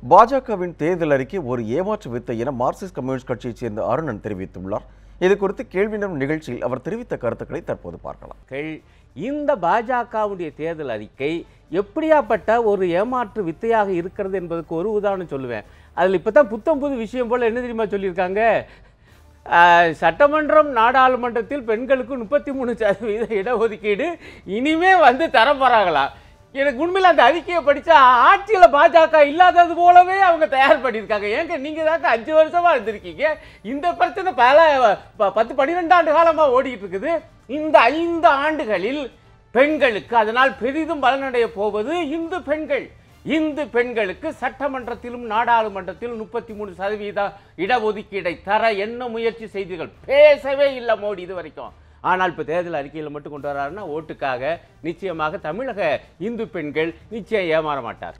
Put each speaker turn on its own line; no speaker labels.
பாஜகவின் தேர்தல் அறிக்கை ஒரு ஏமாற்று வித்தை என மார்க்சிஸ்ட் கம்யூனிஸ்ட் கட்சியைச் சேர்ந்த அருணன் தெரிவித்துள்ளார். இது குறித்து கேள்வி நேரம் நிகழ்ச்சியில் அவர் தெரிவித்த கருத்துக்களை தற்போது பார்க்கலாம்.
இந்த பாஜகவுடைய தேர்தல் அறிக்கை எப்படியாப்பட்ட ஒரு ஏமாற்று வித்தையாக இருக்கிறது என்பதற்கு ஒரு உதாரணம் சொல்லுவேன். அதில் இப்போ தான் புத்தம் புது விஷயம் போல் என்ன தெரியுமா சொல்லியிருக்காங்க, சட்டமன்றம் நாடாளுமன்றத்தில் பெண்களுக்கு 33% இடஒதுக்கீடு இனிமே தர போகிறாங்களா. எனக்கு உண்மையில் அந்த அறிக்கையை படித்தா ஆட்சியில் பாஜக இல்லாதது போலவே அவங்க தயார் பண்ணியிருக்காங்க. ஏங்க நீங்கள் தாங்க 5 வருஷமாக இருந்திருக்கீங்க, இந்த பிரச்சனை பல 10-12 ஆண்டு காலமாக ஓடிக்கிட்டு இருக்குது. இந்த 5 ஆண்டுகளில் பெண்களுக்கு அதனால் பெரிதும் பலனடைய போவது இந்து பெண்களுக்கு சட்டமன்றத்திலும் நாடாளுமன்றத்திலும் 33% இடஒதுக்கீடை தர என்ன முயற்சி செய்தீர்கள்? பேசவே இல்லை மோடி இது வரைக்கும். ஆனால் இப்போ தேர்தல் அறிக்கையில் மட்டும் கொண்டு வராருன்னா ஓட்டுக்காக நிச்சயமாக தமிழக இந்து பெண்கள் நிச்சயம் ஏமாற மாட்டார்.